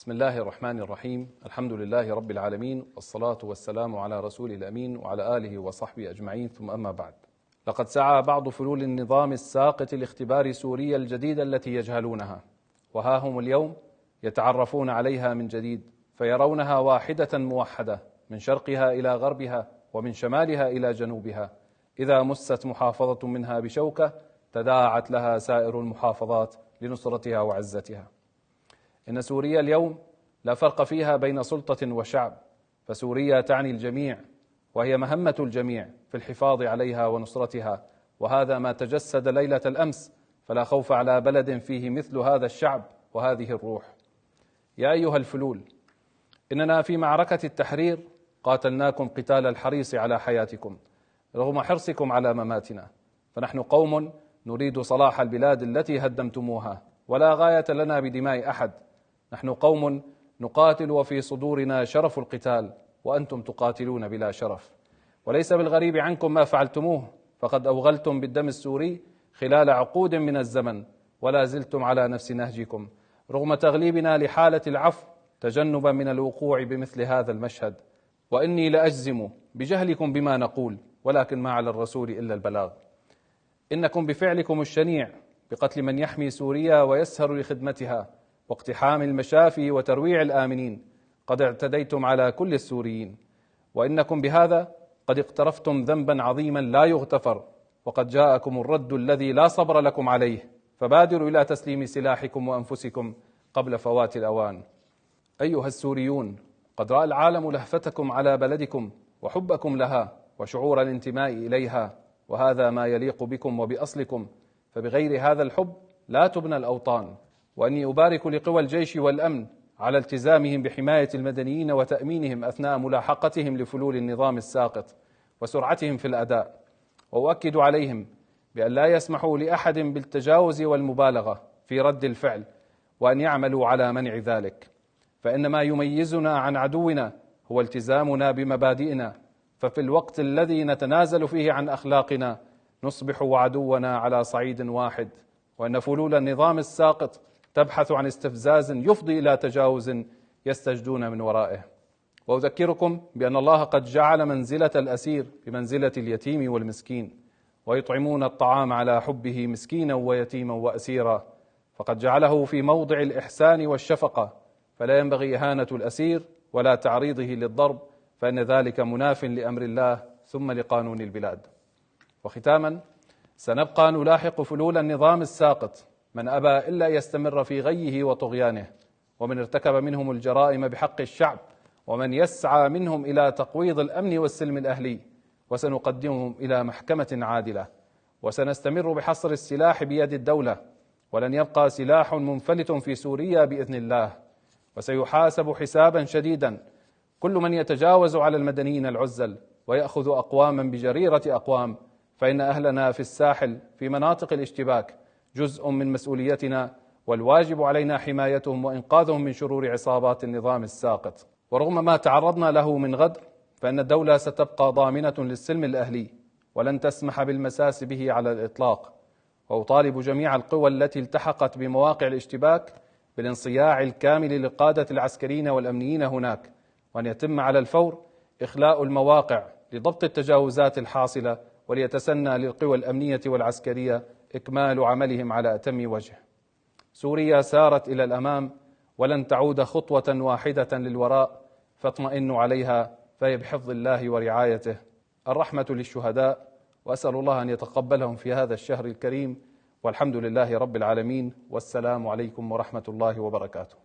بسم الله الرحمن الرحيم. الحمد لله رب العالمين، والصلاة والسلام على رسول الأمين وعلى آله وصحبه أجمعين، ثم أما بعد. لقد سعى بعض فلول النظام الساقط لاختبار سوريا الجديدة التي يجهلونها، وها هم اليوم يتعرفون عليها من جديد، فيرونها واحدة موحدة من شرقها إلى غربها ومن شمالها إلى جنوبها. إذا مست محافظة منها بشوكة تداعت لها سائر المحافظات لنصرتها وعزتها. إن سوريا اليوم لا فرق فيها بين سلطة وشعب، فسوريا تعني الجميع، وهي مهمة الجميع في الحفاظ عليها ونصرتها، وهذا ما تجسد ليلة الأمس، فلا خوف على بلد فيه مثل هذا الشعب وهذه الروح. يا أيها الفلول، إننا في معركة التحرير قاتلناكم قتال الحريص على حياتكم رغم حرصكم على مماتنا، فنحن قوم نريد صلاح البلاد التي هدمتموها، ولا غاية لنا بدماء أحد. نحن قوم نقاتل وفي صدورنا شرف القتال، وأنتم تقاتلون بلا شرف. وليس بالغريب عنكم ما فعلتموه، فقد أوغلتم بالدم السوري خلال عقود من الزمن، ولا زلتم على نفس نهجكم رغم تغليبنا لحالة العفو تجنبا من الوقوع بمثل هذا المشهد. وإني لأجزم بجهلكم بما نقول، ولكن ما على الرسول إلا البلاغ. إنكم بفعلكم الشنيع بقتل من يحمي سوريا ويسهر لخدمتها واقتحام المشافي وترويع الآمنين قد اعتديتم على كل السوريين، وإنكم بهذا قد اقترفتم ذنبا عظيما لا يغتفر، وقد جاءكم الرد الذي لا صبر لكم عليه، فبادروا إلى تسليم سلاحكم وأنفسكم قبل فوات الأوان. أيها السوريون، قد رأى العالم لهفتكم على بلدكم وحبكم لها وشعور الانتماء إليها، وهذا ما يليق بكم وبأصلكم، فبغير هذا الحب لا تبنى الأوطان. وأني أبارك لقوى الجيش والأمن على التزامهم بحماية المدنيين وتأمينهم أثناء ملاحقتهم لفلول النظام الساقط وسرعتهم في الأداء، وأؤكد عليهم بأن لا يسمحوا لأحد بالتجاوز والمبالغة في رد الفعل، وأن يعملوا على منع ذلك، فإن ما يميزنا عن عدونا هو التزامنا بمبادئنا، ففي الوقت الذي نتنازل فيه عن أخلاقنا نصبح عدونا على صعيد واحد، وأن فلول النظام الساقط تبحث عن استفزاز يفضي إلى تجاوز يستجدون من ورائه. وأذكركم بأن الله قد جعل منزلة الأسير بمنزلة اليتيم والمسكين، ويطعمون الطعام على حبه مسكينا ويتيما وأسيرا، فقد جعله في موضع الإحسان والشفقة، فلا ينبغي إهانة الأسير ولا تعريضه للضرب، فإن ذلك مناف لأمر الله ثم لقانون البلاد. وختاما، سنبقى نلاحق فلول النظام الساقط من أبى إلا يستمر في غيه وطغيانه، ومن ارتكب منهم الجرائم بحق الشعب، ومن يسعى منهم إلى تقويض الأمن والسلم الأهلي، وسنقدمهم إلى محكمة عادلة. وسنستمر بحصر السلاح بيد الدولة، ولن يبقى سلاح منفلت في سوريا بإذن الله، وسيحاسب حسابا شديدا كل من يتجاوز على المدنيين العزل ويأخذ أقواما بجريرة أقوام، فإن أهلنا في الساحل في مناطق الاشتباك جزء من مسؤوليتنا، والواجب علينا حمايتهم وإنقاذهم من شرور عصابات النظام الساقط. ورغم ما تعرضنا له من غدر، فإن الدولة ستبقى ضامنة للسلم الأهلي ولن تسمح بالمساس به على الإطلاق. وأطالب جميع القوى التي التحقت بمواقع الاشتباك بالانصياع الكامل للقادة العسكريين والأمنيين هناك، وأن يتم على الفور إخلاء المواقع لضبط التجاوزات الحاصلة، وليتسنى للقوى الأمنية والعسكرية إكمال عملهم على أتم وجه. سوريا سارت إلى الأمام ولن تعود خطوة واحدة للوراء، فاطمئنوا عليها، فهي بحفظ الله ورعايته. الرحمة للشهداء، وأسأل الله أن يتقبلهم في هذا الشهر الكريم، والحمد لله رب العالمين، والسلام عليكم ورحمة الله وبركاته.